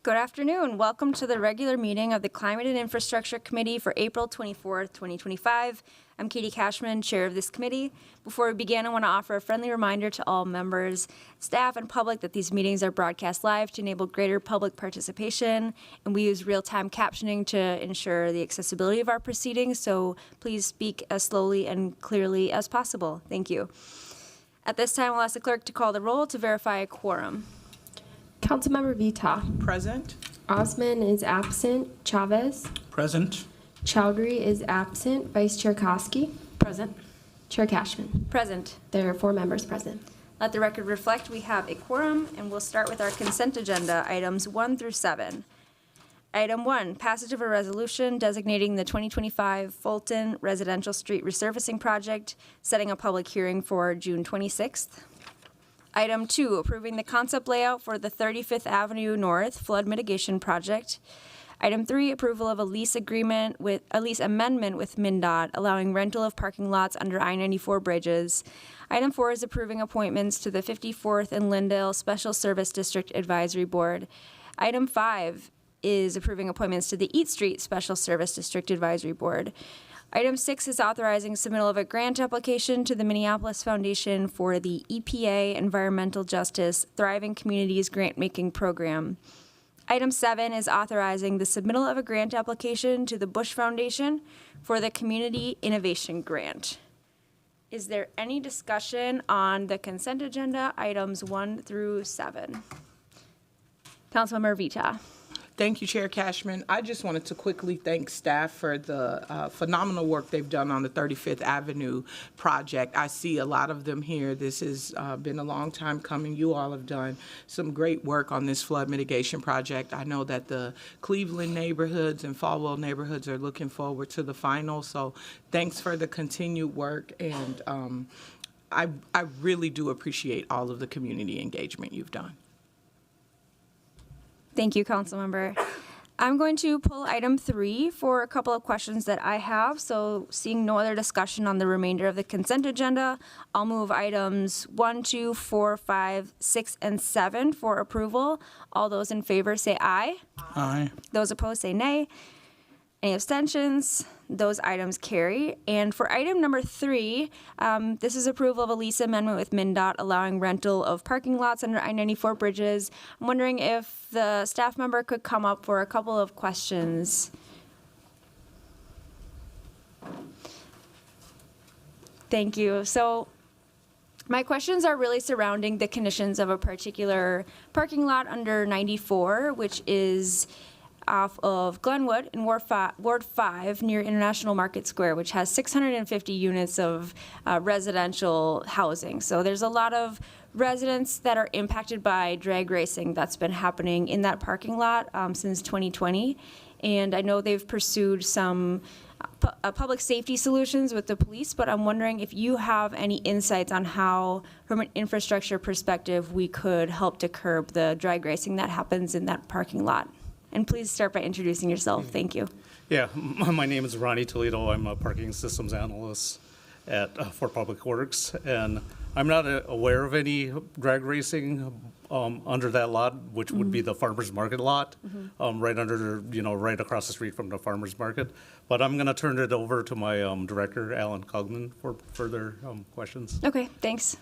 Good afternoon. Welcome to the regular meeting of the Climate and Infrastructure Committee for April 24th, 2025. I'm Katie Cashman, chair of this committee. Before we begin, I want to offer a friendly reminder to all members, staff, and public that these meetings are broadcast live to enable greater public participation, and we use real-time captioning to ensure the accessibility of our proceedings, so please speak as slowly and clearly as possible. Thank you. At this time, I'll ask the clerk to call the roll to verify a quorum. Councilmember Vita. Present. Osman is absent. Chavez. Present. Chowdhury is absent. Vice Chair Koski. Present. Chair Cashman. Present. There are 4 members present. Let the record reflect we have a quorum, and we'll start with our consent agenda, items 1 through 7. Item 1, passage of a resolution designating the 2025 Fulton Residential Street Resurfacing Project, setting a public hearing for June 26th. Item 2, approving the concept layout for the 35th Avenue North Flood Mitigation Project. Item 3, approval of a lease amendment with MnDOT, allowing rental of parking lots under I-94 bridges. Item 4 is approving appointments to the 54th and Lyndale Special Service District Advisory Board. Item 5 is approving appointments to the Eat Street Special Service District Advisory Board. Item 6 is authorizing submittal of a grant application to the Minneapolis Foundation for the EPA Environmental Justice Thriving Communities Grant-Making Program. Item 7 is authorizing the submittal of a grant application to the Bush Foundation for the Community Innovation Grant. Is there any discussion on the consent agenda, items 1 through 7? Councilmember Vita. Thank you, Chair Cashman. I just wanted to quickly thank staff for the phenomenal work they've done on the 35th Avenue project. I see a lot of them here. This has been a long time coming. You all have done some great work on this flood mitigation project. I know that the Cleveland neighborhoods and Falwell neighborhoods are looking forward to the final, so thanks for the continued work, and I really do appreciate all of the community engagement you've done. Thank you, Councilmember. I'm going to pull item 3 for a couple of questions that I have. So seeing no other discussion on the remainder of the consent agenda, I'll move items 1, 2, 4, 5, 6, and 7 for approval. All those in favor say aye. Aye. Those opposed say nay. Any abstentions? Those items carry. And for item number 3, this is approval of a lease amendment with MnDOT allowing rental of parking lots under I-94 bridges. I'm wondering if the staff member could come up for a couple of questions. Thank you. So my questions are really surrounding the conditions of a particular parking lot under 94, which is off of Glenwood in Ward 5 near International Market Square, which has 650 units of residential housing. So there's a lot of residents that are impacted by drag racing that's been happening in that parking lot since 2020. And I know they've pursued some public safety solutions with the police, but I'm wondering if you have any insights on how, from an infrastructure perspective, we could help to curb the drag racing that happens in that parking lot. And please start by introducing yourself. Thank you. Yeah, my name is Ronnie Toledo. I'm a parking systems analyst at Fort Public Works, and I'm not aware of any drag racing under that lot, which would be the farmers market lot, right under, right across the street from the farmers market. But I'm going to turn it over to my director, Alan Cogman, for further questions. Okay, thanks.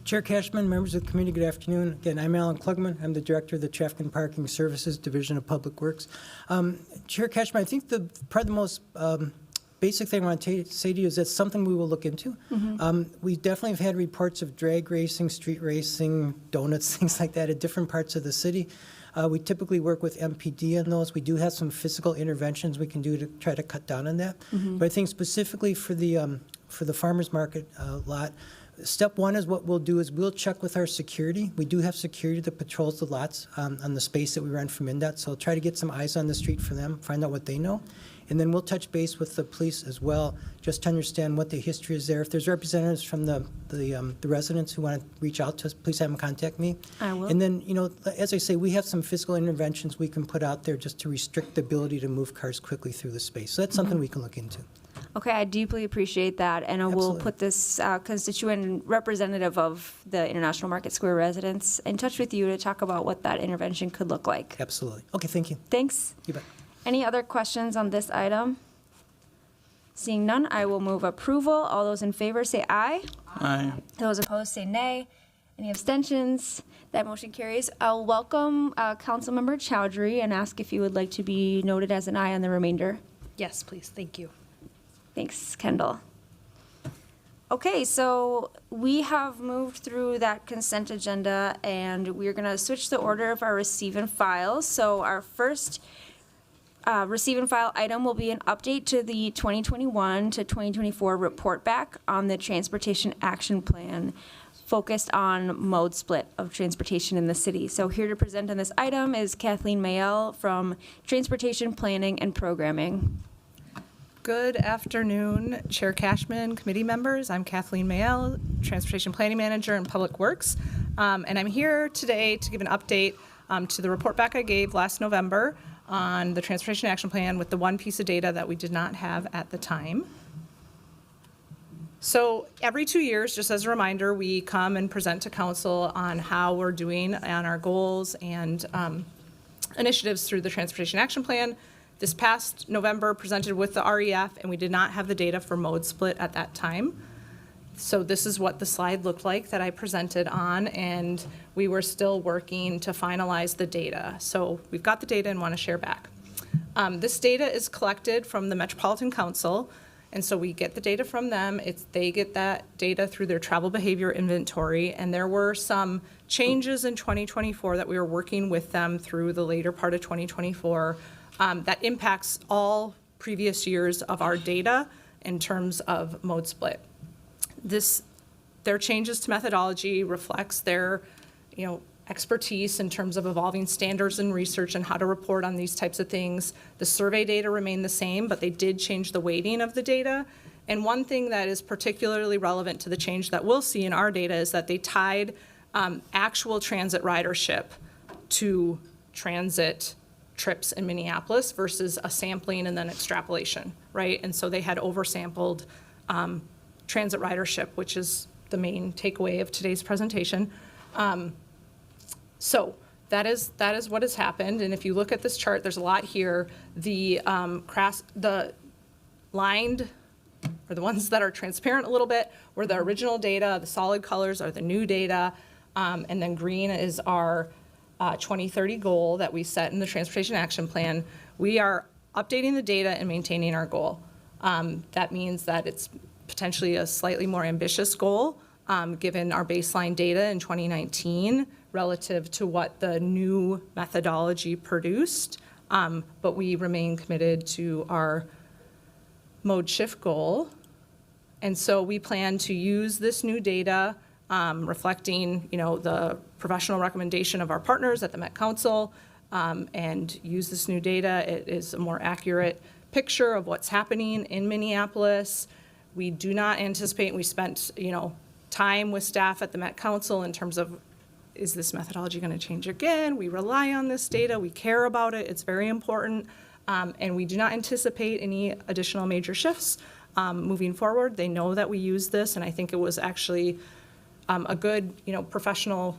Chair Cashman, members of the committee, good afternoon. Again, I'm Alan Klugman. I'm the director of the Traffic and Parking Services Division of Public Works. Chair Cashman, I think probably the most basic thing I want to say to you is that's something we will look into. We definitely have had reports of drag racing, street racing, donuts, things like that at different parts of the city. We typically work with MPD on those. We do have some physical interventions we can do to try to cut down on that. But I think specifically for the farmers market lot, step 1 is what we'll do is we'll check with our security. We do have security that patrols the lots on the space that we rent from MnDOT, so I'll try to get some eyes on the street for them, find out what they know. And then we'll touch base with the police as well, just to understand what the history is there. If there's representatives from the residents who want to reach out to us, please have them contact me. I will. And then, as I say, we have some physical interventions we can put out there just to restrict the ability to move cars quickly through the space. So that's something we can look into. Okay, I deeply appreciate that, and I will Absolutely. put this constituent representative of the International Market Square residents in touch with you to talk about what that intervention could look like. Absolutely. Okay, thank you. Thanks. You bet. Any other questions on this item? Seeing none, I will move approval. All those in favor say aye. Aye. Those opposed say nay. Any abstentions? That motion carries. I'll welcome Councilmember Chowdhury and ask if you would like to be noted as an aye on the remainder. Yes, please. Thank you. Thanks, Kendall. Okay, so we have moved through that consent agenda, and we're going to switch the order of our receive and files. So our first receive and file item will be an update to the 2021 to 2024 report back on the Transportation Action Plan, focused on mode split of transportation in the city. So here to present on this item is Kathleen Mayel from Transportation Planning and Programming. Good afternoon, Chair Cashman, committee members. I'm Kathleen Mayel, Transportation Planning Manager in Public Works. And I'm here today to give an update to the report back I gave last November on the Transportation Action Plan with the one piece of data that we did not have at the time. So every 2 years, just as a reminder, we come and present to council on how we're doing on our goals and initiatives through the Transportation Action Plan. This past November presented with the REF, and we did not have the data for mode split at that time. So this is what the slide looked like that I presented on, and we were still working to finalize the data. So we've got the data and want to share back. This data is collected from the Metropolitan Council, and so we get the data from them. They get that data through their travel behavior inventory, and there were some changes in 2024 that we were working with them through the later part of 2024 that impacts all previous years of our data in terms of mode split. Their changes to methodology reflects their, expertise in terms of evolving standards and research and how to report on these types of things. The survey data remained the same, but they did change the weighting of the data. And one thing that is particularly relevant to the change that we'll see in our data is that they tied actual transit ridership to transit trips in Minneapolis versus a sampling and then extrapolation, right? And so they had oversampled transit ridership, which is the main takeaway of today's presentation. So that is what has happened. And if you look at this chart, there's a lot here. The lined, or the ones that are transparent a little bit, were the original data. The solid colors are the new data. And then green is our 2030 goal that we set in the Transportation Action Plan. We are updating the data and maintaining our goal. That means that it's potentially a slightly more ambitious goal, given our baseline data in 2019 relative to what the new methodology produced. But we remain committed to our mode shift goal. And so we plan to use this new data, reflecting, the professional recommendation of our partners at the Met Council, and use this new data. It is a more accurate picture of what's happening in Minneapolis. We do not anticipate, and we spent, time with staff at the Met Council in terms of, is this methodology going to change again? We rely on this data. We care about it. It's very important. And we do not anticipate any additional major shifts moving forward. They know that we use this, and I think it was actually a good, professional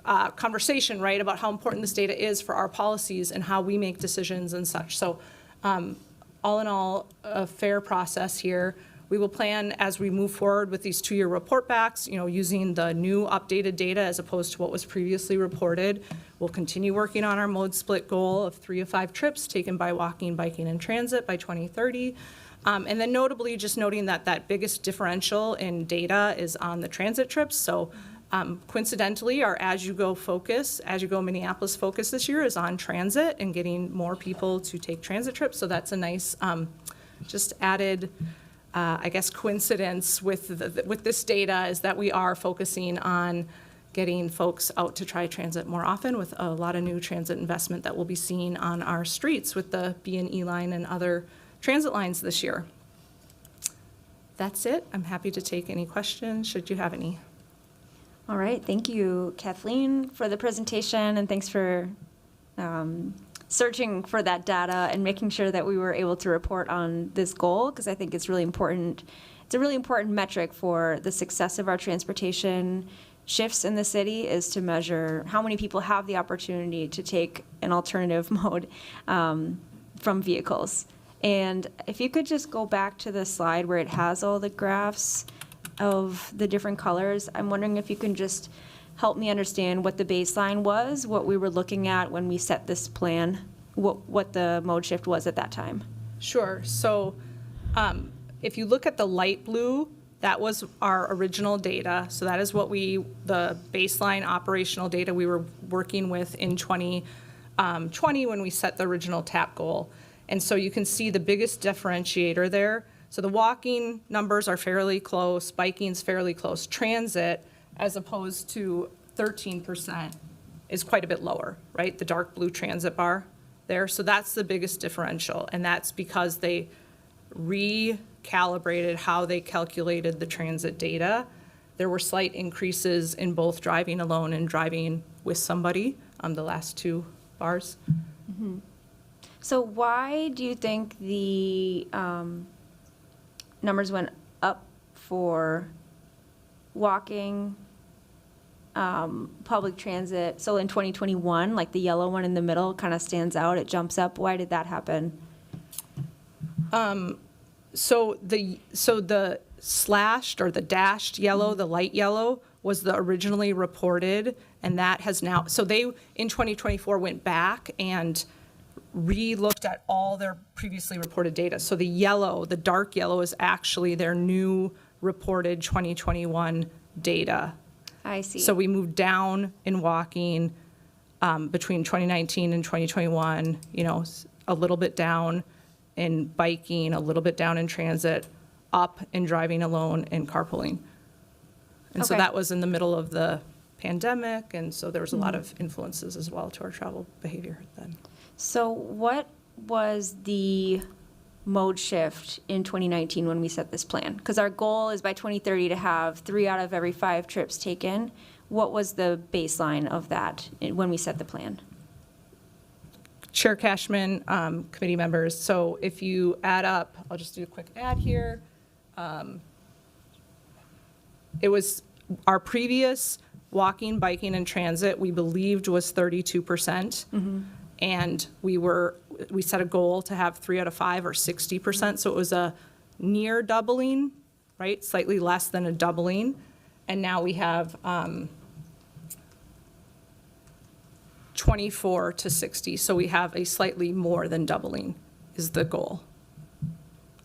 conversation, right, about how important this data is for our policies and how we make decisions and such. So all in all, a fair process here. We will plan as we move forward with these 2-year report backs, using the new updated data as opposed to what was previously reported. We'll continue working on our mode split goal of 3 of 5 trips taken by walking, biking, and transit by 2030. And then notably, just noting that biggest differential in data is on the transit trips. So coincidentally, our As You Go Minneapolis focus this year is on transit and getting more people to take transit trips. So that's a nice, just added, coincidence with this data is that we are focusing on getting folks out to try transit more often with a lot of new transit investment that we'll be seeing on our streets with the B&E line and other transit lines this year. That's it. I'm happy to take any questions, should you have any. All right, thank you, Kathleen, for the presentation, and thanks for searching for that data and making sure that we were able to report on this goal, because I think it's really important. It's a really important metric for the success of our transportation shifts in the city, is to measure how many people have the opportunity to take an alternative mode from vehicles. And if you could just go back to the slide where it has all the graphs of the different colors, I'm wondering if you can just help me understand what the baseline was, what we were looking at when we set this plan, what the mode shift was at that time. Sure. So if you look at the light blue, that was our original data. So that is what the baseline operational data we were working with in 2020 when we set the original TAP goal. And so you can see the biggest differentiator there. So the walking numbers are fairly close, biking's fairly close. Transit, as opposed to 13%, is quite a bit lower, right? The dark blue transit bar there. So that's the biggest differential, and that's because they recalibrated how they calculated the transit data. There were slight increases in both driving alone and driving with somebody, the last two bars. So why do you think the numbers went up for walking, public transit? So in 2021, like the yellow one in the middle kind of stands out, it jumps up. Why did that happen? So the slashed or the dashed yellow, the light yellow, was the originally reported, and that has now, so they, in 2024, went back and re-looked at all their previously reported data. So the yellow, the dark yellow, is actually their new reported 2021 data. I see. So we moved down in walking between 2019 and 2021, a little bit down in biking, a little bit down in transit, up in driving alone and carpooling. And so Okay. that was in the middle of the pandemic, and so there was a lot of influences as well to our travel behavior then. So what was the mode shift in 2019 when we set this plan? Because our goal is by 2030 to have 3 out of every 5 trips taken. What was the baseline of that when we set the plan? Chair Cashman, committee members, so if you add up, I'll just do a quick add here. It was our previous walking, biking, and transit, we believed was 32%. And we set a goal to have 3 out of 5 or 60%. So it was a near doubling, right? Slightly less than a doubling. And now we have 24 to 60. So we have a slightly more than doubling is the goal.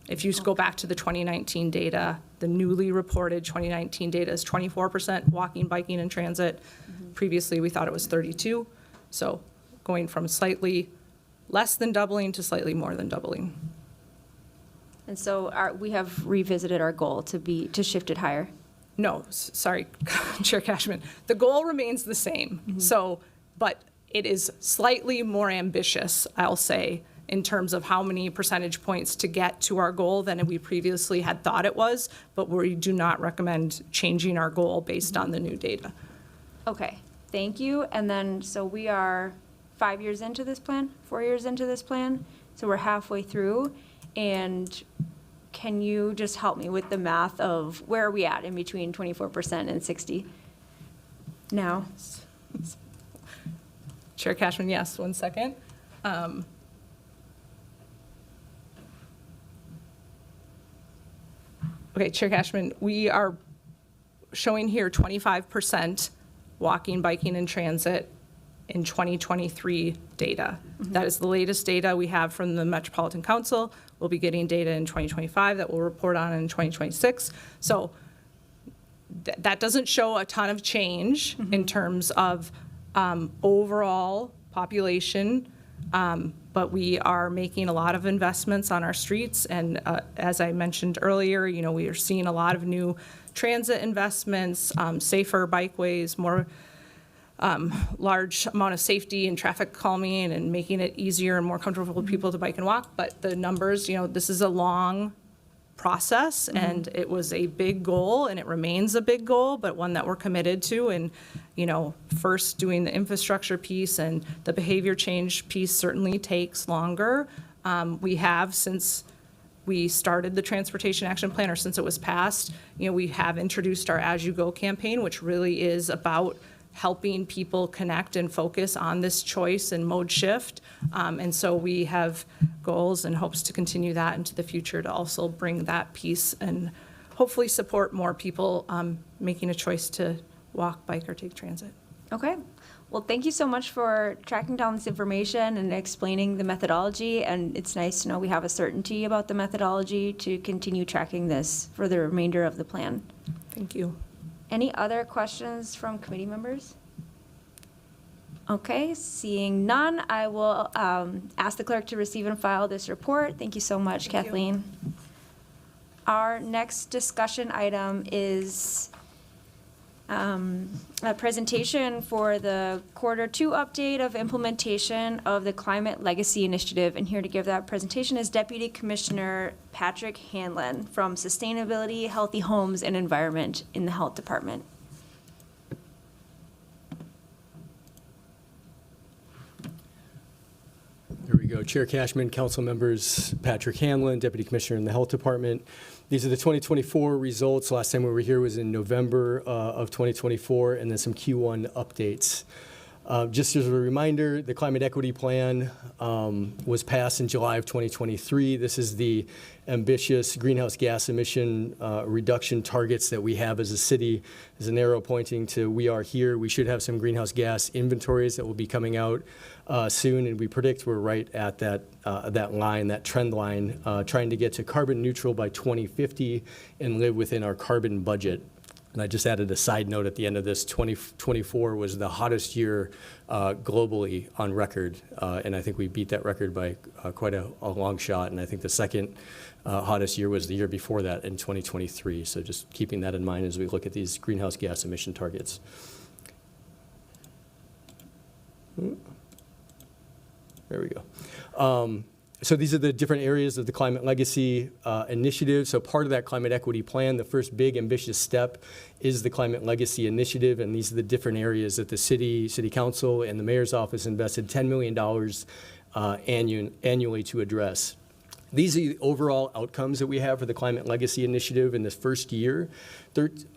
If you go back to the 2019 data, the newly reported 2019 data is 24% walking, biking, and transit. Previously, we thought it was 32. So going from slightly less than doubling to slightly more than doubling. And so we have revisited our goal to shift it higher. No, sorry, Chair Cashman. The goal remains the same. So, but it is slightly more ambitious, I'll say, in terms of how many percentage points to get to our goal than we previously had thought it was, but we do not recommend changing our goal based on the new data. Okay, thank you. And then, so we are 5 years into this plan, 4 years into this plan, so we're halfway through. And can you just help me with the math of where are we at in between 24% and 60 now? Chair Cashman, yes, 1 second. Okay, Chair Cashman, we are showing here 25% walking, biking, and transit in 2023 data. That is the latest data we have from the Metropolitan Council. We'll be getting data in 2025 that we'll report on in 2026. So that doesn't show a ton of change in terms of overall population, but we are making a lot of investments on our streets. And as I mentioned earlier, we are seeing a lot of new transit investments, safer bikeways, more large amount of safety and traffic calming and making it easier and more comfortable for people to bike and walk. But the numbers, this is a long process, and it was a big goal, and it remains a big goal, but one that we're committed to. And, first doing the infrastructure piece and the behavior change piece certainly takes longer. We have, since we started the Transportation Action Plan, or since it was passed, we have introduced our As You Go campaign, which really is about helping people connect and focus on this choice and mode shift. And so we have goals and hopes to continue that into the future to also bring that piece and hopefully support more people making a choice to walk, bike, or take transit. Okay. Well, thank you so much for tracking down this information and explaining the methodology. And it's nice to know we have a certainty about the methodology to continue tracking this for the remainder of the plan. Thank you. Any other questions from committee members? Okay, seeing none, I will ask the clerk to receive and file this report. Thank you so much, Thank you. Kathleen. Our next discussion item is a presentation for the Q2 update of implementation of the Climate Legacy Initiative. And here to give that presentation is Deputy Commissioner Patrick Hanlon from Sustainability, Healthy Homes, and Environment in the Health Department. There we go. Chair Cashman, council members, Patrick Hanlon, Deputy Commissioner in the Health Department. These are the 2024 results. Last time we were here was in November of 2024, and then some Q1 updates. Just as a reminder, the Climate Equity Plan was passed in July of 2023. This is the ambitious greenhouse gas emission reduction targets that we have as a city. There's an arrow pointing to we are here. We should have some greenhouse gas inventories that will be coming out soon, and we predict we're right at that line, that trend line, trying to get to carbon neutral by 2050 and live within our carbon budget. And I just added a side note at the end of this. 2024 was the hottest year globally on record, and I think we beat that record by quite a long shot. And I think the second hottest year was the year before that in 2023. So just keeping that in mind as we look at these greenhouse gas emission targets. There we go. So these are the different areas of the Climate Legacy Initiative. So part of that Climate Equity Plan, the first big ambitious step is the Climate Legacy Initiative, and these are the different areas that the City Council and the Mayor's Office invested $10 million annually to address. These are the overall outcomes that we have for the Climate Legacy Initiative in this first year.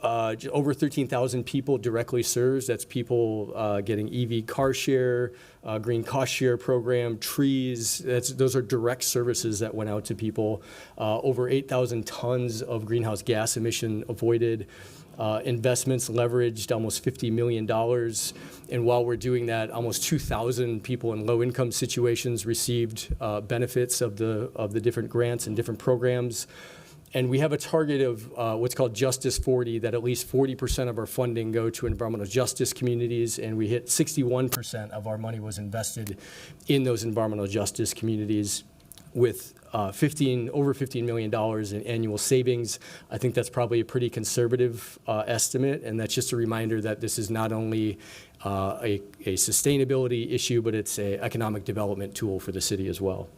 Over 13,000 people directly served. That's people getting EV car share, green cost share program, trees. Those are direct services that went out to people. Over 8,000 tons of greenhouse gas emission avoided. Investments leveraged almost $50 million. And while we're doing that, almost 2,000 people in low-income situations received benefits of the different grants and different programs. And we have a target of what's called Justice 40, that at least 40% of our funding go to environmental justice communities, and we hit 61% of our money was invested in those environmental justice communities with over $15 million in annual savings. I think that's probably a pretty conservative estimate, and that's just a reminder that this is not only a sustainability issue, but it's an economic development tool for the city as well.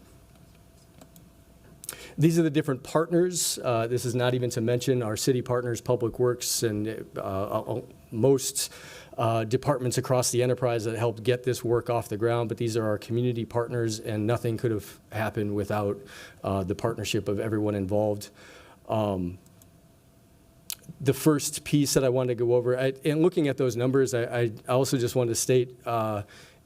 These are the different partners. This is not even to mention our city partners, Public Works, and most departments across the enterprise that helped get this work off the ground. But these are our community partners, and nothing could have happened without the partnership of everyone involved. The first piece that I wanted to go over, and looking at those numbers, I also just wanted to state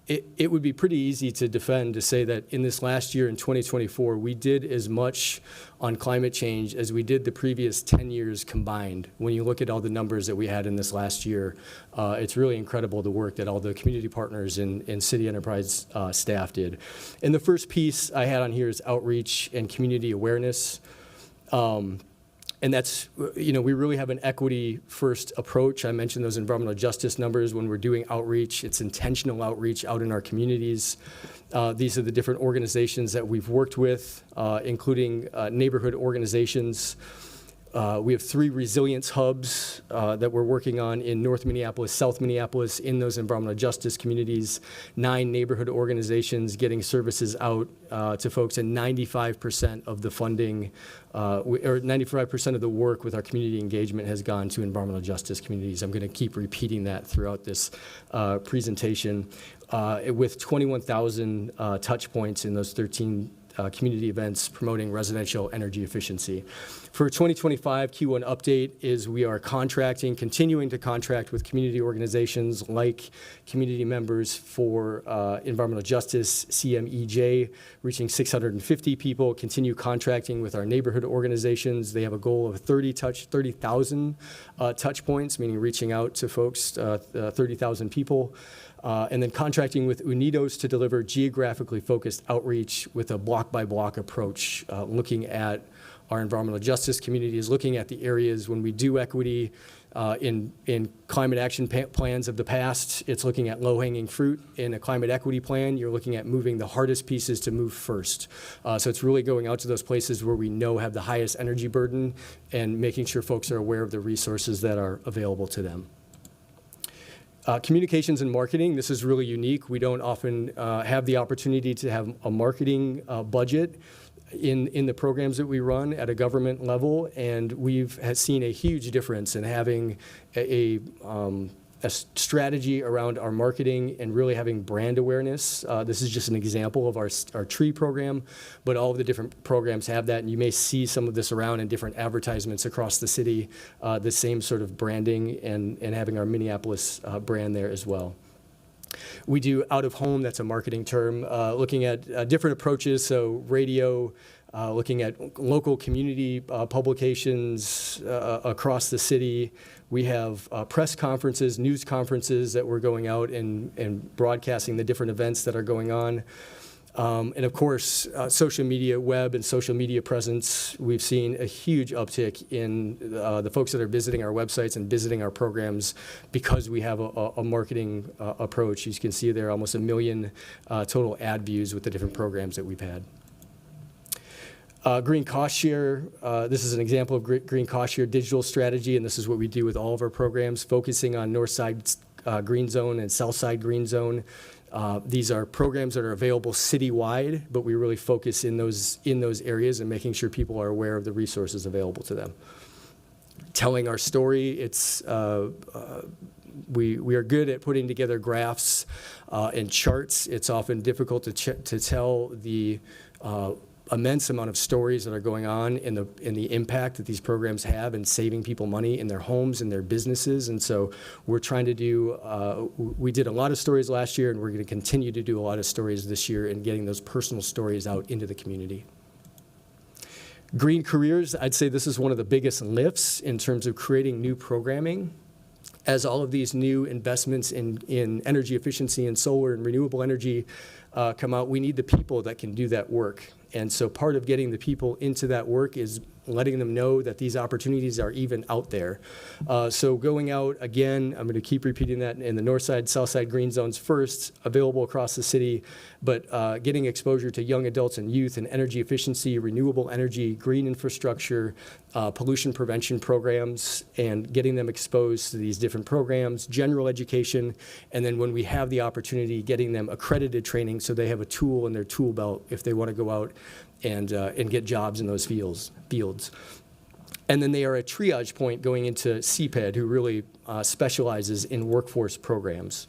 it would be pretty easy to defend to say that in this last year, in 2024, we did as much on climate change as we did the previous 10 years combined. When you look at all the numbers that we had in this last year, it's really incredible the work that all the community partners and city enterprise staff did. And the first piece I had on here is outreach and community awareness. And that's, we really have an equity-first approach. I mentioned those environmental justice numbers. When we're doing outreach, it's intentional outreach out in our communities. These are the different organizations that we've worked with, including neighborhood organizations. We have 3 resilience hubs that we're working on in North Minneapolis, South Minneapolis, in those environmental justice communities, 9 neighborhood organizations getting services out to folks, and 95% of the funding, or 95% of the work with our community engagement has gone to environmental justice communities. I'm going to keep repeating that throughout this presentation, with 21,000 touch points in those 13 community events promoting residential energy efficiency. For 2025 Q1 update is we are continuing to contract with community organizations like Community Members for Environmental Justice, CMEJ, reaching 650 people, continue contracting with our neighborhood organizations. They have a goal of 30,000 touch points, meaning reaching out to folks, 30,000 people. And then contracting with Unidos to deliver geographically focused outreach with a block-by-block approach, looking at our environmental justice communities, looking at the areas when we do equity in climate action plans of the past. It's looking at low-hanging fruit. In a climate equity plan, you're looking at moving the hardest pieces to move first. So it's really going out to those places where we know have the highest energy burden and making sure folks are aware of the resources that are available to them. Communications and marketing, this is really unique. We don't often have the opportunity to have a marketing budget in the programs that we run at a government level, and we've seen a huge difference in having a strategy around our marketing and really having brand awareness. This is just an example of our tree program, but all of the different programs have that, and you may see some of this around in different advertisements across the city, the same sort of branding and having our Minneapolis brand there as well. We do out-of-home, that's a marketing term, looking at different approaches, so radio, looking at local community publications across the city. We have press conferences, news conferences that we're going out and broadcasting the different events that are going on. And of course, social media, web and social media presence. We've seen a huge uptick in the folks that are visiting our websites and visiting our programs because we have a marketing approach. You can see there almost 1 million total ad views with the different programs that we've had. Green cost share, this is an example of green cost share digital strategy, and this is what we do with all of our programs, focusing on North Side Green Zone and South Side Green Zone. These are programs that are available citywide, but we really focus in those areas and making sure people are aware of the resources available to them. Telling our story, we are good at putting together graphs and charts. It's often difficult to tell the immense amount of stories that are going on and the impact that these programs have in saving people money in their homes and their businesses. And so we're trying to do, we did a lot of stories last year, and we're going to continue to do a lot of stories this year and getting those personal stories out into the community. Green careers, I'd say this is one of the biggest lifts in terms of creating new programming. As all of these new investments in energy efficiency and solar and renewable energy come out, we need the people that can do that work. And so part of getting the people into that work is letting them know that these opportunities are even out there. So going out, again, I'm going to keep repeating that in the North Side, South Side Green Zones first, available across the city, but getting exposure to young adults and youth in energy efficiency, renewable energy, green infrastructure, pollution prevention programs, and getting them exposed to these different programs, general education, and then when we have the opportunity, getting them accredited training so they have a tool in their tool belt if they want to go out and get jobs in those fields. And then they are a triage point going into CPED, who really specializes in workforce programs.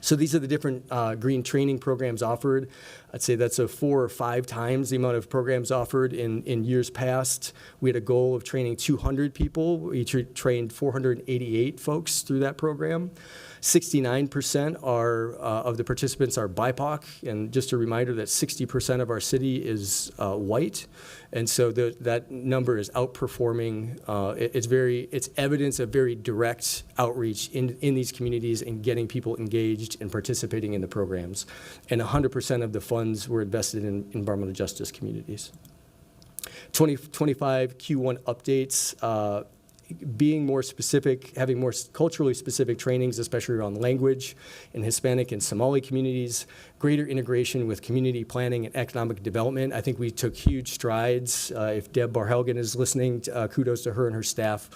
So these are the different green training programs offered. I'd say that's 4 or 5 times the amount of programs offered in years past. We had a goal of training 200 people. We trained 488 folks through that program. 69% of the participants are BIPOC, and just a reminder that 60% of our city is white, and so that number is outperforming. It's evidence of very direct outreach in these communities and getting people engaged and participating in the programs. And 100% of the funds were invested in environmental justice communities. 2025 Q1 updates. Being more specific, having more culturally specific trainings, especially around language in Hispanic and Somali communities, greater integration with community planning and economic development. I think we took huge strides. If Deb Barhelgen is listening, kudos to her and her staff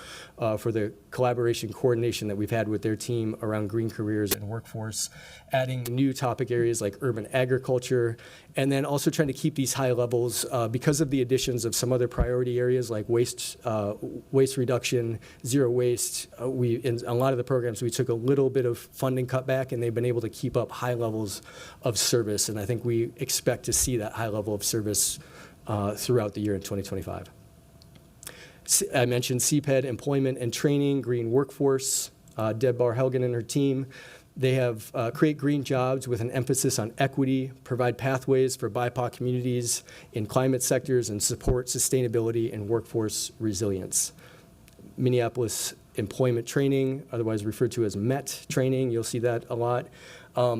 for the collaboration coordination that we've had with their team around green careers and workforce, adding new topic areas like urban agriculture, and then also trying to keep these high levels because of the additions of some other priority areas like waste reduction, zero waste. In a lot of the programs, we took a little bit of funding cutback, and they've been able to keep up high levels of service, and I think we expect to see that high level of service throughout the year in 2025. I mentioned CPED, employment and training, green workforce. Deb Barhelgen and her team, they have create green jobs with an emphasis on equity, provide pathways for BIPOC communities in climate sectors, and support sustainability and workforce resilience. Minneapolis employment training, otherwise referred to as MET training, you'll see that a lot.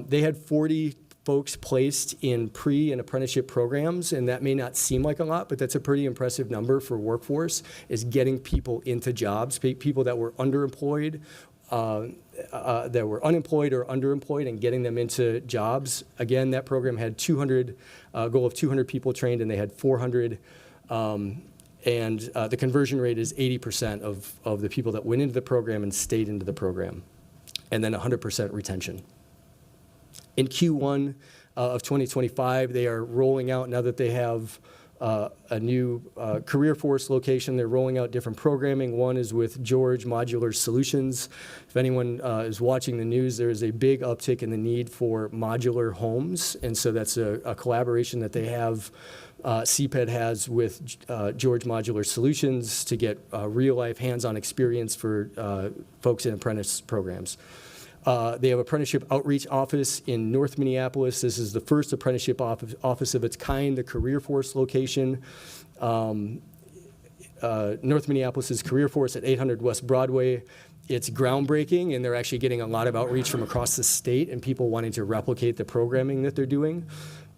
They had 40 folks placed in pre and apprenticeship programs, and that may not seem like a lot, but that's a pretty impressive number for workforce, is getting people into jobs, people that were underemployed, that were unemployed or underemployed, and getting them into jobs. Again, that program had a goal of 200 people trained, and they had 400. And the conversion rate is 80% of the people that went into the program and stayed into the program, and then 100% retention. In Q1 of 2025, they are rolling out, now that they have a new career force location, they're rolling out different programming. One is with George Modular Solutions. If anyone is watching the news, there is a big uptick in the need for modular homes, and so that's a collaboration that they have, CPED has with George Modular Solutions to get real-life hands-on experience for folks in apprentice programs. They have apprenticeship outreach office in North Minneapolis. This is the first apprenticeship office of its kind, the career force location. North Minneapolis's career force at 800 West Broadway. It's groundbreaking, and they're actually getting a lot of outreach from across the state and people wanting to replicate the programming that they're doing.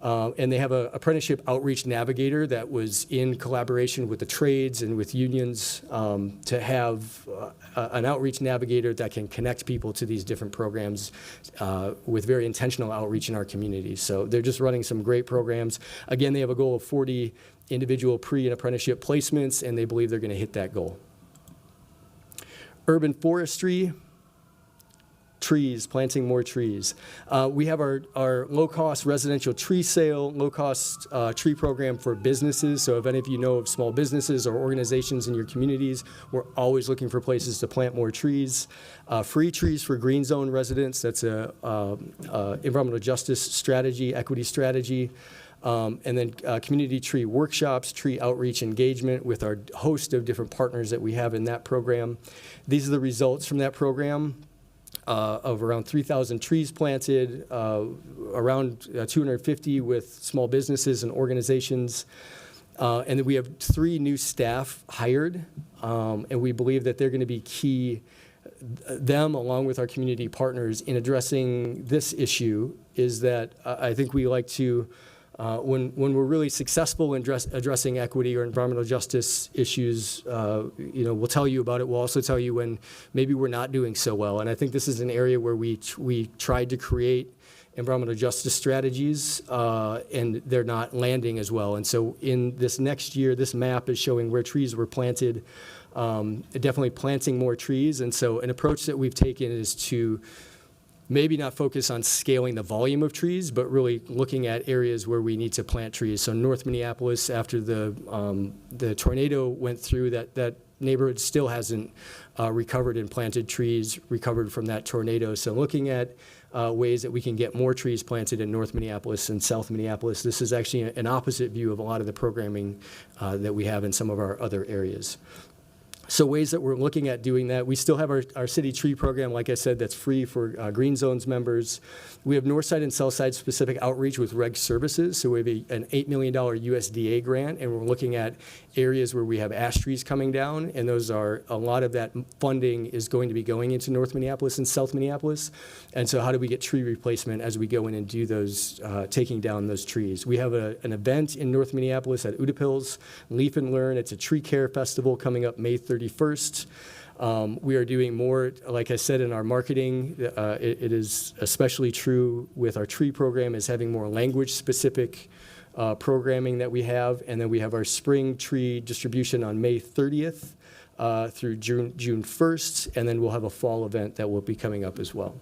And they have an apprenticeship outreach navigator that was in collaboration with the trades and with unions to have an outreach navigator that can connect people to these different programs with very intentional outreach in our community. So they're just running some great programs. Again, they have a goal of 40 individual pre- and apprenticeship placements, and they believe they're going to hit that goal. Urban forestry. Trees, planting more trees. We have our low-cost residential tree sale, low-cost tree program for businesses. So if any of you know of small businesses or organizations in your communities, we're always looking for places to plant more trees. Free trees for green zone residents. That's a environmental justice strategy, equity strategy. And then community tree workshops, tree outreach engagement with our host of different partners that we have in that program. These are the results from that program. Of around 3,000 trees planted, around 250 with small businesses and organizations. And then we have 3 new staff hired, and we believe that they're going to be key, them along with our community partners, in addressing this issue. Is that I think we like to, when we're really successful in addressing equity or environmental justice issues, we'll tell you about it. We'll also tell you when maybe we're not doing so well. And I think this is an area where we tried to create environmental justice strategies, and they're not landing as well. And so in this next year, this map is showing where trees were planted, definitely planting more trees. And so an approach that we've taken is to maybe not focus on scaling the volume of trees, but really looking at areas where we need to plant trees. So North Minneapolis, after the tornado went through, that neighborhood still hasn't recovered and planted trees, recovered from that tornado. So looking at ways that we can get more trees planted in North Minneapolis and South Minneapolis. This is actually an opposite view of a lot of the programming that we have in some of our other areas. So ways that we're looking at doing that, we still have our city tree program, like I said, that's free for Green Zones members. We have north side and south side specific outreach with Reg Services. So we have an $8 million USDA grant, and we're looking at areas where we have ash trees coming down, and those are, a lot of that funding is going to be going into North Minneapolis and South Minneapolis. And so how do we get tree replacement as we go in and do those, taking down those trees? We have an event in North Minneapolis at Utapils, Leaf and Learn. It's a tree care festival coming up May 31st. We are doing more, like I said, in our marketing. It is especially true with our tree program, is having more language-specific programming that we have. And then we have our spring tree distribution on May 30th through June 1st. And then we'll have a fall event that will be coming up as well.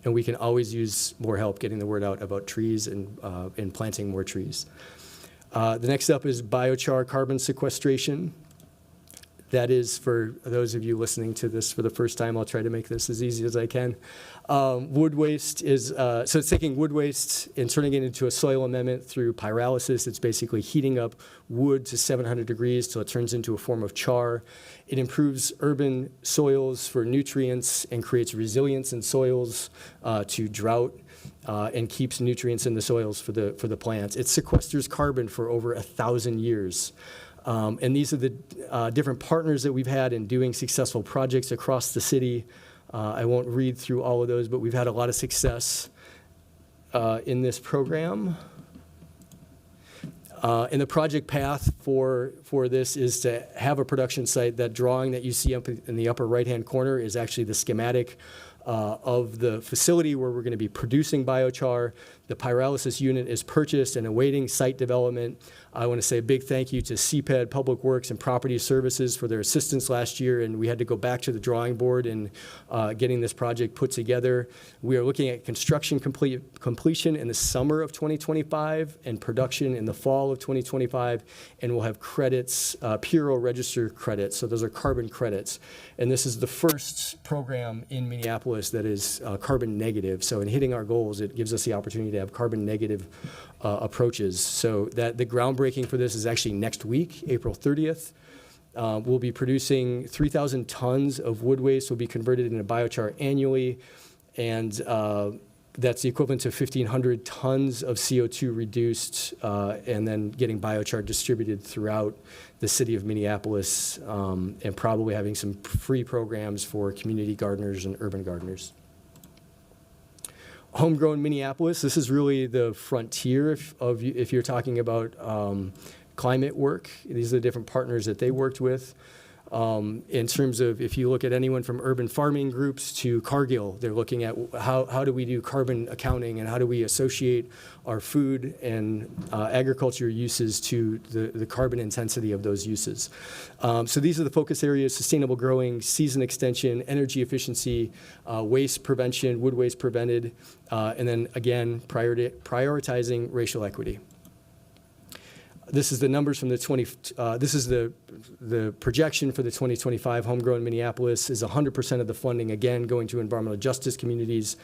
And we can always use more help getting the word out about trees and planting more trees. The next up is biochar carbon sequestration. That is, for those of you listening to this for the first time, I'll try to make this as easy as I can. Wood waste is, so it's taking wood waste and turning it into a soil amendment through pyrolysis. It's basically heating up wood to 700 degrees till it turns into a form of char. It improves urban soils for nutrients and creates resilience in soils to drought. And keeps nutrients in the soils for the plants. It sequesters carbon for over 1,000 years. And these are the different partners that we've had in doing successful projects across the city. I won't read through all of those, but we've had a lot of success in this program. And the project path for this is to have a production site. That drawing that you see up in the upper right-hand corner is actually the schematic of the facility where we're going to be producing biochar. The pyrolysis unit is purchased and awaiting site development. I want to say a big thank you to CPED, Public Works, and Property Services for their assistance last year, and we had to go back to the drawing board and getting this project put together. We are looking at construction completion in the summer of 2025 and production in the fall of 2025, and we'll have credits, Puro Register credits, so those are carbon credits. And this is the first program in Minneapolis that is carbon negative, so in hitting our goals, it gives us the opportunity to have carbon negative approaches. So that the groundbreaking for this is actually next week, April 30th. We'll be producing 3,000 tons of wood waste will be converted into biochar annually, and that's the equivalent to 1,500 tons of CO2 reduced, and then getting biochar distributed throughout the city of Minneapolis, and probably having some free programs for community gardeners and urban gardeners. Homegrown Minneapolis, this is really the frontier if you're talking about climate work. These are the different partners that they worked with. In terms of, if you look at anyone from urban farming groups to Cargill, they're looking at how do we do carbon accounting and how do we associate our food and agriculture uses to the carbon intensity of those uses. So these are the focus areas: sustainable growing, season extension, energy efficiency, waste prevention, wood waste prevented, and then again, prioritizing racial equity. This is the numbers from the this is the projection for the 2025 Homegrown Minneapolis is 100% of the funding, again, going to environmental justice communities.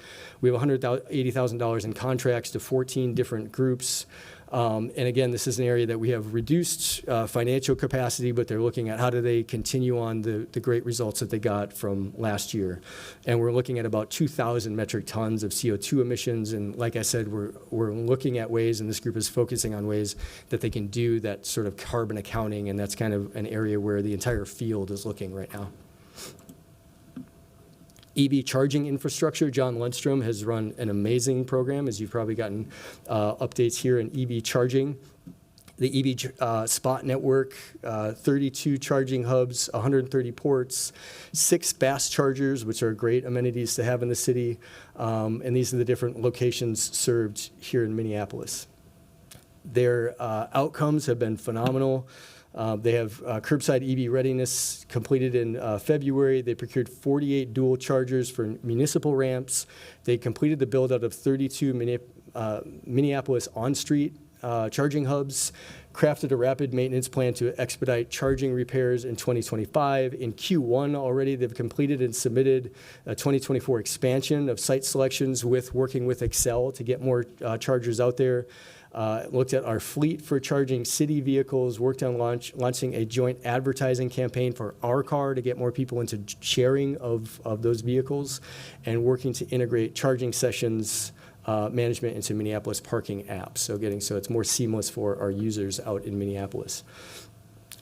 We have $180,000 in contracts to 14 different groups. And again, this is an area that we have reduced financial capacity, but they're looking at how do they continue on the great results that they got from last year. And we're looking at about 2,000 metric tons of CO2 emissions. And like I said, we're looking at ways, and this group is focusing on ways that they can do that sort of carbon accounting. And that's kind of an area where the entire field is looking right now. EV charging infrastructure. John Lundstrom has run an amazing program, as you've probably gotten updates here in EV charging. The EV spot network, 32 charging hubs, 130 ports, 6 fast chargers, which are great amenities to have in the city. And these are the different locations served here in Minneapolis. Their outcomes have been phenomenal. They have curbside EV readiness completed in February. They procured 48 dual chargers for municipal ramps. They completed the build out of 32 Minneapolis on-street charging hubs, crafted a rapid maintenance plan to expedite charging repairs in 2025. In Q1 already, they've completed and submitted a 2024 expansion of site selections working with Excel to get more chargers out there. Looked at our fleet for charging city vehicles, worked on launching a joint advertising campaign for our car to get more people into sharing of those vehicles, and working to integrate charging sessions management into Minneapolis parking apps, so it's more seamless for our users out in Minneapolis.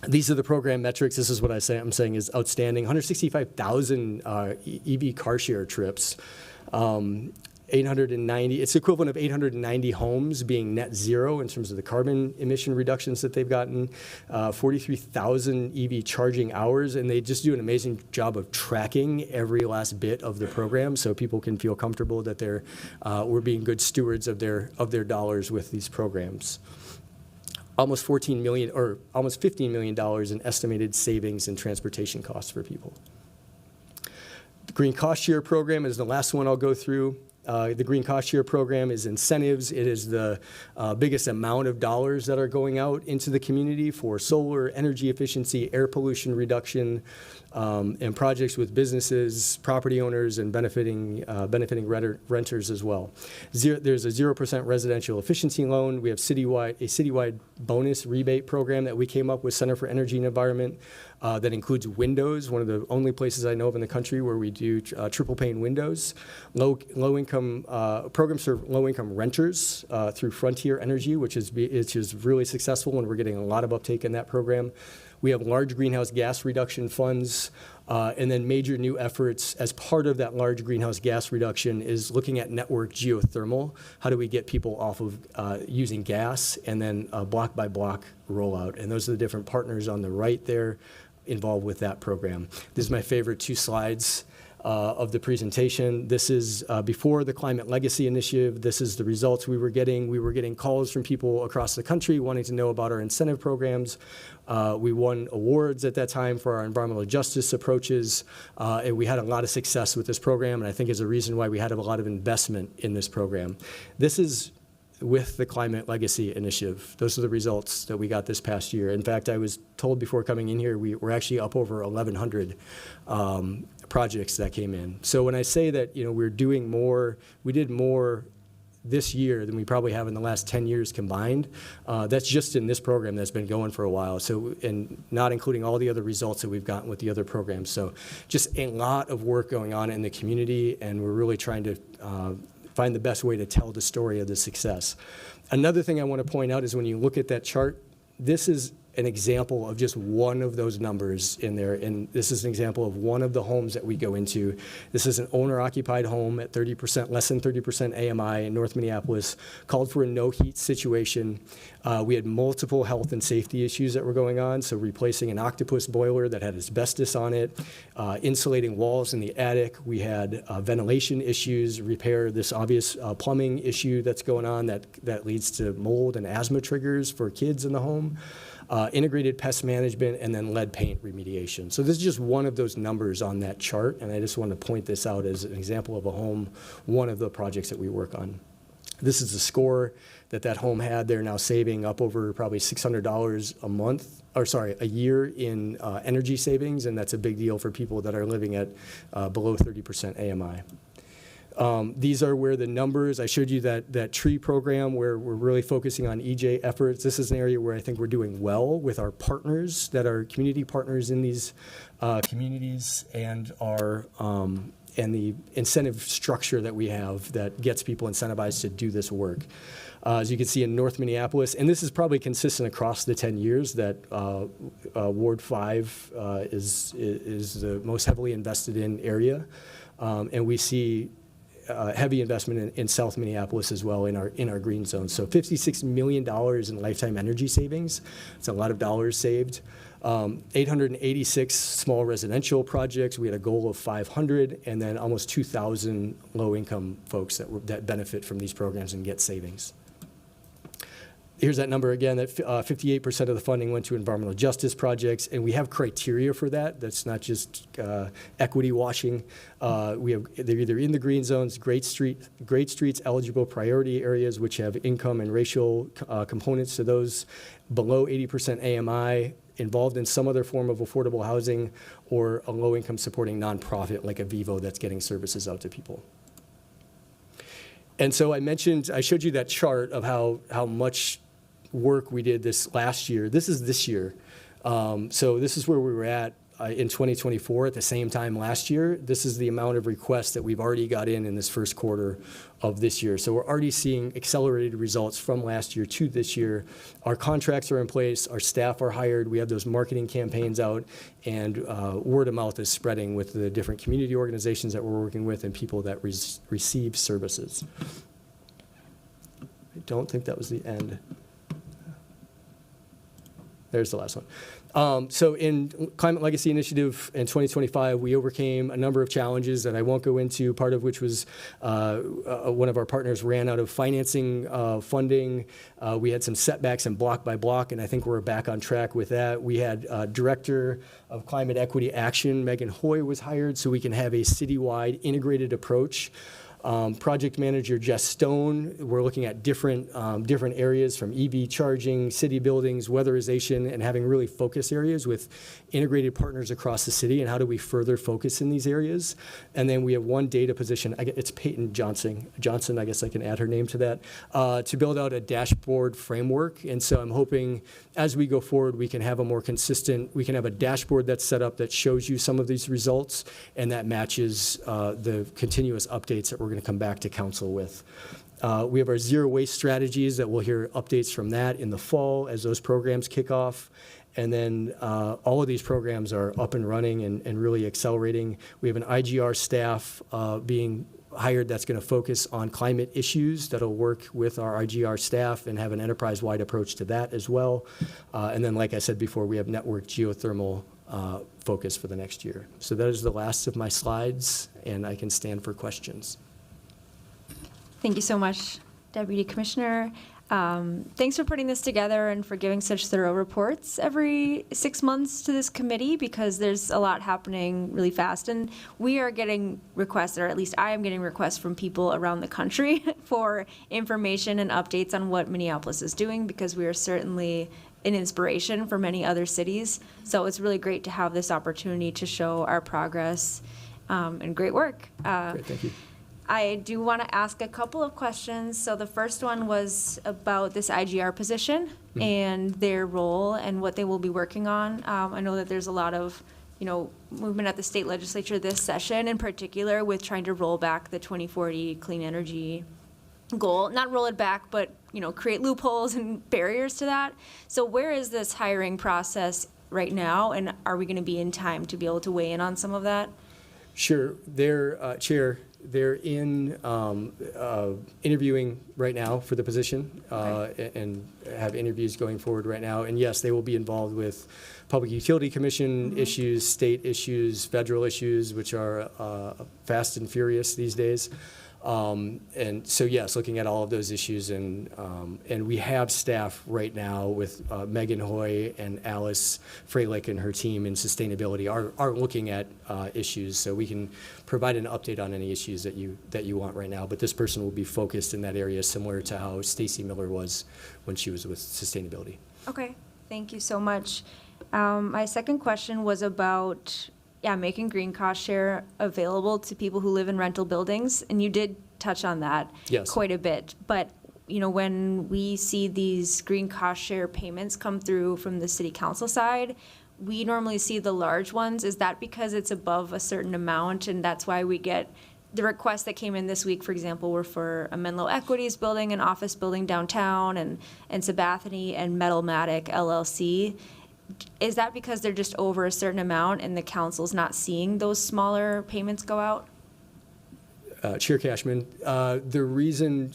These are the program metrics. This is what I'm saying is outstanding. 165,000 EV car share trips. 890, it's the equivalent of 890 homes being net zero in terms of the carbon emission reductions that they've gotten, 43,000 EV charging hours, and they just do an amazing job of tracking every last bit of the program so people can feel comfortable that we're being good stewards of their dollars with these programs. Almost 14 million, or almost $15 million in estimated savings in transportation costs for people. The Green Cost Share program is the last one I'll go through. The Green Cost Share program is incentives. It is the biggest amount of dollars that are going out into the community for solar, energy efficiency, air pollution reduction, and projects with businesses, property owners, and benefiting renters as well. There's a 0% residential efficiency loan. We have a citywide bonus rebate program that we came up with, Center for Energy and Environment, that includes windows, one of the only places I know of in the country where we do triple pane windows. Low-income programs for low-income renters through Frontier Energy, which is really successful, and we're getting a lot of uptake in that program. We have large greenhouse gas reduction funds, and then major new efforts as part of that large greenhouse gas reduction is looking at network geothermal. How do we get people off of using gas, and then block by block rollout? And those are the different partners on the right there involved with that program. This is my favorite two slides of the presentation. This is before the Climate Legacy Initiative. This is the results we were getting. We were getting calls from people across the country wanting to know about our incentive programs. We won awards at that time for our environmental justice approaches, and we had a lot of success with this program, and I think is a reason why we had a lot of investment in this program. This is with the Climate Legacy Initiative. Those are the results that we got this past year. In fact, I was told before coming in here, we're actually up over 1,100 projects that came in. So when I say that, we're doing more, we did more this year than we probably have in the last 10 years combined. That's just in this program that's been going for a while. So, and not including all the other results that we've gotten with the other programs. So just a lot of work going on in the community, and we're really trying to find the best way to tell the story of the success. Another thing I want to point out is when you look at that chart, this is an example of just one of those numbers in there, and this is an example of one of the homes that we go into. This is an owner-occupied home at 30%, less than 30% AMI in North Minneapolis, called for a no-heat situation. We had multiple health and safety issues that were going on, so replacing an octopus boiler that had asbestos on it, insulating walls in the attic. We had ventilation issues, repair this obvious plumbing issue that's going on that leads to mold and asthma triggers for kids in the home. Integrated pest management, and then lead paint remediation. So this is just one of those numbers on that chart, and I just want to point this out as an example of a home, one of the projects that we work on. This is the score that home had. They're now saving up over probably $600 a year in energy savings, and that's a big deal for people that are living at below 30% AMI. These are where the numbers, I showed you that tree program where we're really focusing on EJ efforts. This is an area where I think we're doing well with our partners that are community partners in these communities, and and the incentive structure that we have that gets people incentivized to do this work. As you can see in North Minneapolis, and this is probably consistent across the 10 years, that Ward 5 is the most heavily invested in area, and we see heavy investment in South Minneapolis as well in our green zone. So $56 million in lifetime energy savings. It's a lot of dollars saved. 886 small residential projects. We had a goal of 500, and then almost 2,000 low-income folks that benefit from these programs and get savings. Here's that number again, that 58% of the funding went to environmental justice projects, and we have criteria for that. That's not just equity washing. They're either in the green zones, great streets, eligible priority areas, which have income and racial components to those, below 80% AMI, involved in some other form of affordable housing, or a low-income supporting nonprofit like a Vivo that's getting services out to people. And so I showed you that chart of how much work we did this last year. This is this year. So this is where we were at in 2024 at the same time last year. This is the amount of requests that we've already got in this first quarter of this year. So we're already seeing accelerated results from last year to this year. Our contracts are in place, our staff are hired, we have those marketing campaigns out, and word of mouth is spreading with the different community organizations that we're working with and people that receive services. I don't think that was the end. There's the last one. So in Climate Legacy Initiative in 2025, we overcame a number of challenges that I won't go into, part of which was one of our partners ran out of financing funding. We had some setbacks in block by block, and I think we're back on track with that. We had Director of Climate Equity Action, Megan Hoy, was hired so we can have a citywide integrated approach. Project Manager Jess Stone, we're looking at different areas from EV charging, city buildings, weatherization, and having really focus areas with integrated partners across the city, and how do we further focus in these areas. And then we have one data position, it's Peyton Johnson, I guess I can add her name to that, to build out a dashboard framework. And so I'm hoping as we go forward, we can have a more consistent, we can have a dashboard that's set up that shows you some of these results, and that matches the continuous updates that we're going to come back to council with. We have our zero waste strategies that we'll hear updates from that in the fall as those programs kick off. And then all of these programs are up and running and really accelerating. We have an IGR staff being hired that's going to focus on climate issues that'll work with our IGR staff and have an enterprise-wide approach to that as well. And then, like I said before, we have network geothermal focus for the next year. So that is the last of my slides, and I can stand for questions. Thank you so much, Deputy Commissioner. Thanks for putting this together and for giving such thorough reports every 6 months to this committee, because there's a lot happening really fast. And we are getting requests, or at least I am getting requests from people around the country for information and updates on what Minneapolis is doing, because we are certainly an inspiration for many other cities. So it's really great to have this opportunity to show our progress and great work. Great, thank you. I do want to ask a couple of questions. So the first one was about this IGR position and their role and what they will be working on. I know that there's a lot of, movement at the state legislature this session, in particular with trying to roll back the 2040 clean energy goal. Not roll it back, but, create loopholes and barriers to that. So where is this hiring process right now, and are we going to be in time to be able to weigh in on some of that? Sure. Chair, they're in interviewing right now for the position and have interviews going forward right now. And yes, they will be involved with Public Utility Commission issues, state issues, federal issues, which are fast and furious these days. And so, yes, looking at all of those issues, and we have staff right now with Megan Hoy and Alice Freilich and her team in sustainability are looking at issues, so we can provide an update on any issues that you want right now. But this person will be focused in that area, similar to how Stacy Miller was when she was with sustainability. Okay, thank you so much. My second question was about making green cost share available to people who live in rental buildings, and you did touch on that quite a bit. But when we see these green cost share payments come through from the city council side, we normally see the large ones. Is that because it's above a certain amount, and that's why we get the requests that came in this week, for example, were for a Menlo Equities building, an office building downtown, and Sabathany and Metalmatic LLC. Is that because they're just over a certain amount and the council's not seeing those smaller payments go out? Chair Cashman, the reason,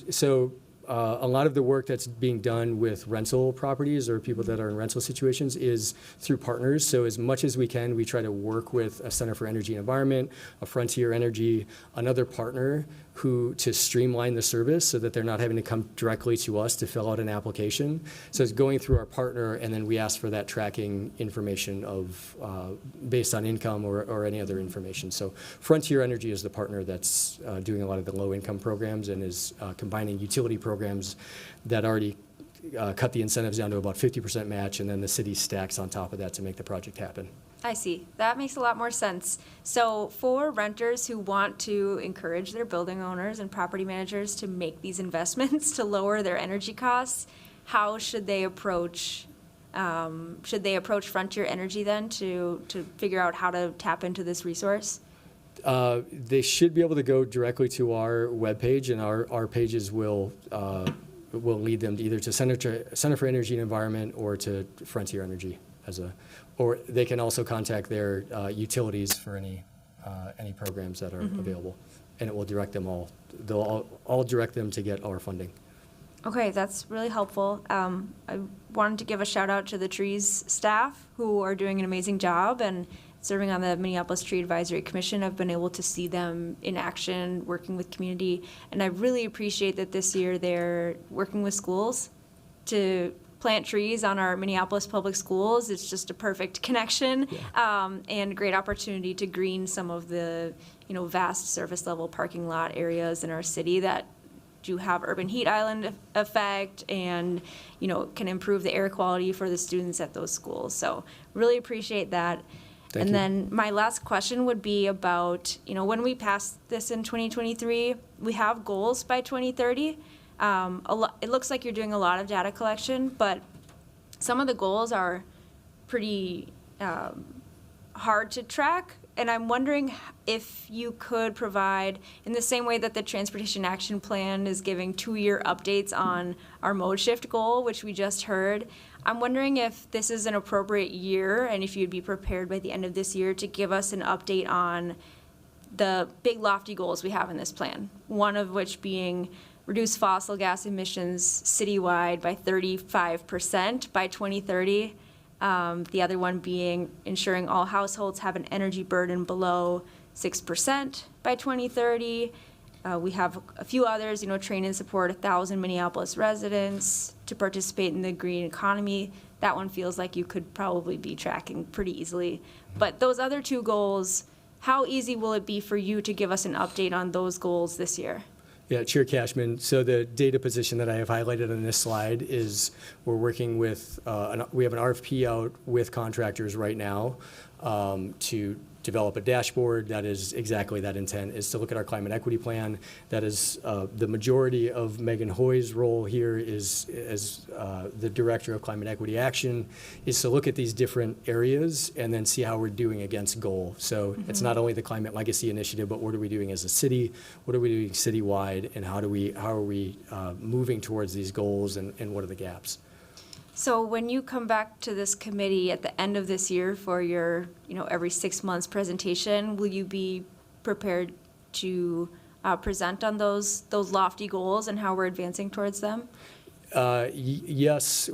a lot of the work that's being done with rental properties or people that are in rental situations is through partners. So as much as we can, we try to work with a Center for Energy and Environment, a Frontier Energy, another partner to streamline the service so that they're not having to come directly to us to fill out an application. So it's going through our partner, and then we ask for that tracking information of based on income or any other information. So Frontier Energy is the partner that's doing a lot of the low-income programs and is combining utility programs that already cut the incentives down to about 50% match, and then the city stacks on top of that to make the project happen. I see. That makes a lot more sense. So for renters who want to encourage their building owners and property managers to make these investments to lower their energy costs, how should they approach Should they approach Frontier Energy then to figure out how to tap into this resource? They should be able to go directly to our webpage, and our pages will lead them to either to Center for Energy and Environment or to Frontier Energy or they can also contact their utilities for any programs that are available, and it will direct them all. They'll all direct them to get our funding. Okay, that's really helpful. I wanted to give a shout out to the trees staff who are doing an amazing job and serving on the Minneapolis Tree Advisory Commission. I've been able to see them in action, working with community, and I really appreciate that this year they're working with schools to plant trees on our Minneapolis public schools. It's just a perfect connection, and a great opportunity to green some of the, vast surface level parking lot areas in our city that do have urban heat island effect and, can improve the air quality for the students at those schools. So really appreciate that. Thank And you. then my last question would be about, when we pass this in 2023, we have goals by 2030. It looks like you're doing a lot of data collection, but some of the goals are pretty hard to track. And I'm wondering if you could provide, in the same way that the Transportation Action Plan is giving 2-year updates on our mode shift goal, which we just heard, I'm wondering if this is an appropriate year and if you'd be prepared by the end of this year to give us an update on the big lofty goals we have in this plan, one of which being reduce fossil gas emissions citywide by 35% by 2030. The other one being ensuring all households have an energy burden below 6% by 2030. We have a few others, train and support 1,000 Minneapolis residents to participate in the green economy. That one feels like you could probably be tracking pretty easily. But those other 2 goals, how easy will it be for you to give us an update on those goals this year? Yeah, Chair Cashman. So the data position that I have highlighted on this slide is we're working with, we have an RFP out with contractors right now to develop a dashboard that is exactly that intent, is to look at our climate equity plan. That is the majority of Megan Hoy's role here is as the Director of Climate Equity Action, is to look at these different areas and then see how we're doing against goal. So it's not only the Climate Legacy Initiative, but what are we doing as a city? What are we doing citywide? And how are we moving towards these goals, and what are the gaps? So when you come back to this committee at the end of this year for your, every 6 months presentation, will you be prepared to present on those lofty goals and how we're advancing towards them? Yes,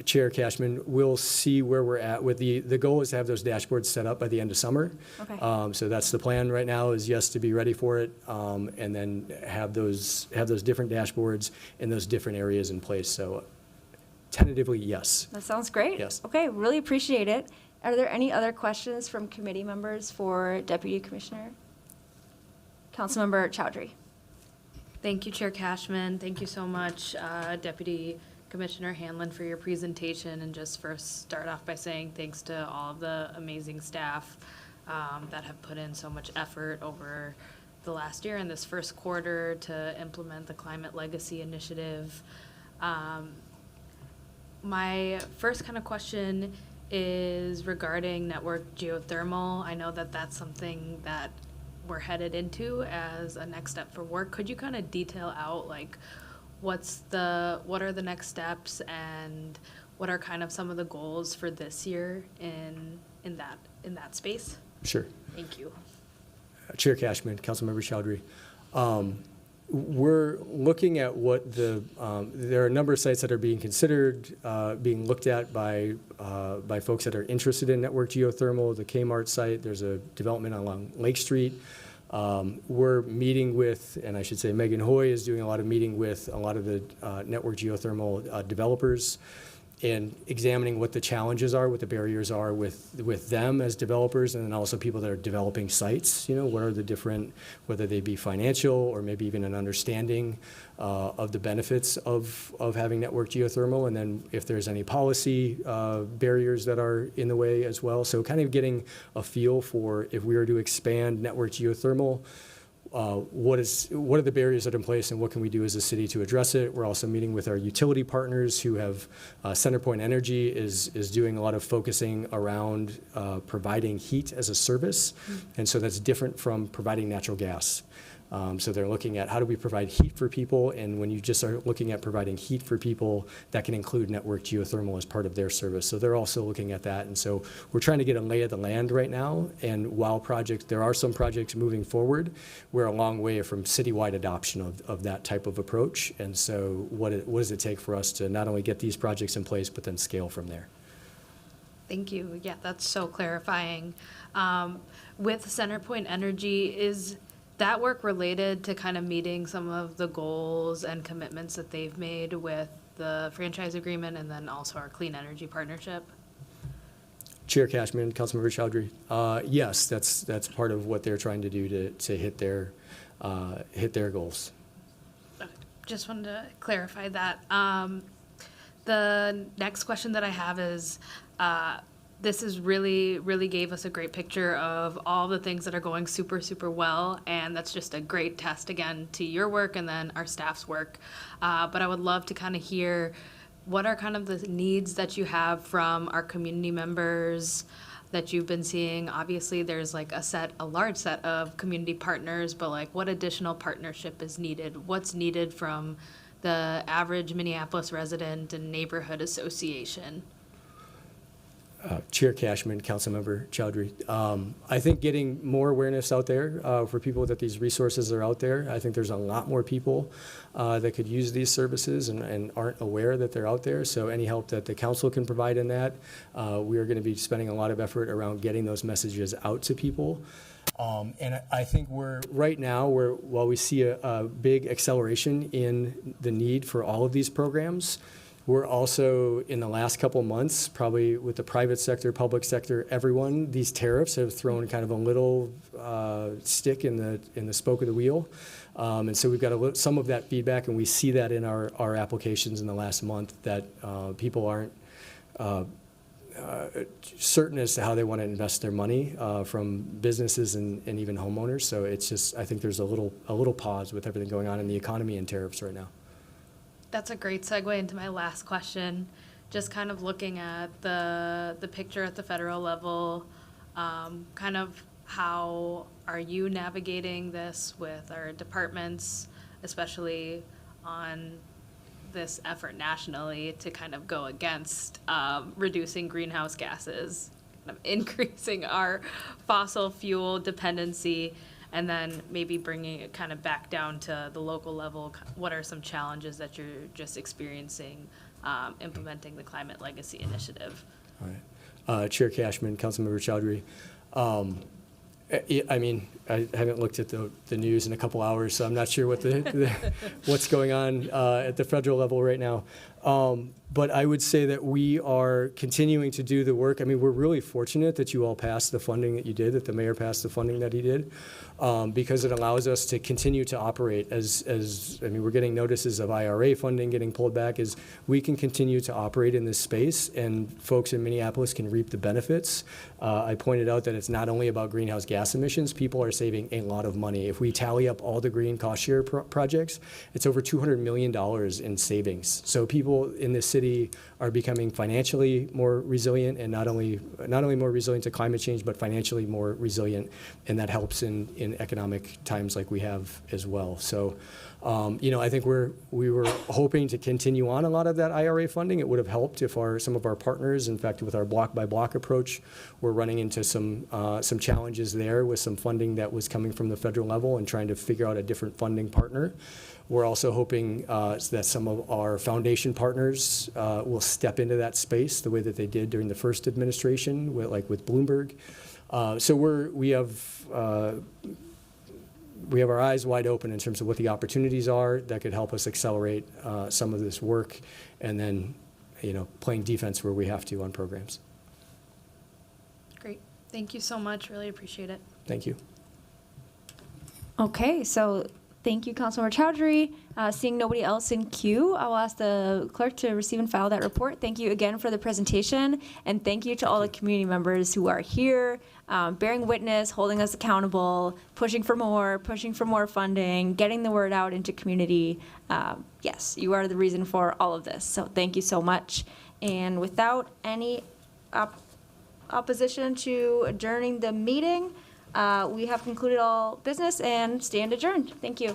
Chair Cashman, we'll see where we're at with the goal is to have those dashboards set up by the end of summer. Okay. So that's the plan right now, is yes, to be ready for it, and then have those different dashboards in those different areas in place. So tentatively, yes. That sounds great. Yes. Okay, really appreciate it. Are there any other questions from committee members for Deputy Commissioner? Councilmember Chowdhury. Thank you, Chair Cashman. Thank you so much, Deputy Commissioner Hanlon, for your presentation. And just first start off by saying thanks to all of the amazing staff that have put in so much effort over the last year and this first quarter to implement the Climate Legacy Initiative. My first kind of question is regarding network geothermal. I know that that's something that we're headed into as a next step for work. Could you kind of detail out what are the next steps and what are kind of some of the goals for this year in that space? Sure. Thank you. Chair Cashman, Councilmember Chowdhury. We're looking at what there are a number of sites that are being considered, being looked at by folks that are interested in network geothermal. The Kmart site, there's a development along Lake Street. We're meeting with, and I should say Megan Hoy is doing a lot of meeting with a lot of the network geothermal developers, and examining what the challenges are, what the barriers are with them as developers, and then also people that are developing sites. What are the different, whether they be financial or maybe even an understanding of the benefits of having network geothermal, and then if there's any policy barriers that are in the way as well. So kind of getting a feel for if we were to expand network geothermal, what are the barriers that are in place and what can we do as a city to address it. We're also meeting with our utility partners who have, CenterPoint Energy is doing a lot of focusing around providing heat as a service. And so that's different from providing natural gas. So they're looking at how do we provide heat for people, and when you just are looking at providing heat for people, that can include network geothermal as part of their service. So they're also looking at that, and so we're trying to get a lay of the land right now. And while there are some projects moving forward, we're a long way from citywide adoption of that type of approach. And so what does it take for us to not only get these projects in place, but then scale from there? Thank you. Yeah, that's so clarifying. With CenterPoint Energy, is that work related to kind of meeting some of the goals and commitments that they've made with the franchise agreement and then also our clean energy partnership? Chair Cashman, Councilmember Chowdhury. Yes, that's part of what they're trying to do to hit their goals. Just wanted to clarify that. The next question that I have is, this is really gave us a great picture of all the things that are going super, super well, and that's just a great test again to your work and then our staff's work. But I would love to kind of hear what are kind of the needs that you have from our community members that you've been seeing. Obviously, there's like a large set of community partners, but like what additional partnership is needed? What's needed from the average Minneapolis resident and neighborhood association? Chair Cashman, Councilmember Chowdhury. I think getting more awareness out there for people that these resources are out there. I think there's a lot more people that could use these services and aren't aware that they're out there. So any help that the council can provide in that, we are going to be spending a lot of effort around getting those messages out to people. And I think while we see a big acceleration in the need for all of these programs, we're also, in the last couple months, probably with the private sector, public sector, everyone, these tariffs have thrown kind of a little stick in the spoke of the wheel. And so we've got some of that feedback, and we see that in our applications in the last month, that people aren't certain as to how they want to invest their money from businesses and even homeowners. So it's just, I think there's a little pause with everything going on in the economy and tariffs right now. That's a great segue into my last question. Just kind of looking at the picture at the federal level, kind of how are you navigating this with our departments, especially on this effort nationally to kind of go against reducing greenhouse gases, kind of increasing our fossil fuel dependency, and then maybe bringing it kind of back down to the local level? What are some challenges that you're just experiencing implementing the Climate Legacy Initiative? All right. Chair Cashman, Councilmember Chowdhury. I mean, I haven't looked at the news in a couple hours, so I'm not sure what what's going on at the federal level right now. But I would say that we are continuing to do the work. I mean, we're really fortunate that you all passed the funding that you did, that the mayor passed the funding that he did, because it allows us to continue to operate I mean, we're getting notices of IRA funding getting pulled back, as we can continue to operate in this space, and folks in Minneapolis can reap the benefits. I pointed out that it's not only about greenhouse gas emissions. People are saving a lot of money. If we tally up all the green cost share projects, it's over $200 million in savings. So people in this city are becoming financially more resilient, and not only more resilient to climate change, but financially more resilient, and that helps in economic times like we have as well. So, I think we were hoping to continue on a lot of that IRA funding. It would have helped if some of our partners, in fact, with our block by block approach, we're running into some challenges there with some funding that was coming from the federal level and trying to figure out a different funding partner. We're also hoping that some of our foundation partners will step into that space the way that they did during the first administration, with Bloomberg. So we have our eyes wide open in terms of what the opportunities are that could help us accelerate some of this work, and then, playing defense where we have to on programs. Great. Thank you so much. Really appreciate it. Thank you. Okay, so Thank you, Councilmember Chowdhury. Seeing nobody else in queue, I will ask the clerk to receive and file that report. Thank you again for the presentation, and thank you to all the community members who are here, bearing witness, holding us accountable, pushing for more funding, getting the word out into community. Yes, you are the reason for all of this, so thank you so much. And without any opposition to adjourning the meeting, we have concluded all business and stand adjourned. Thank you.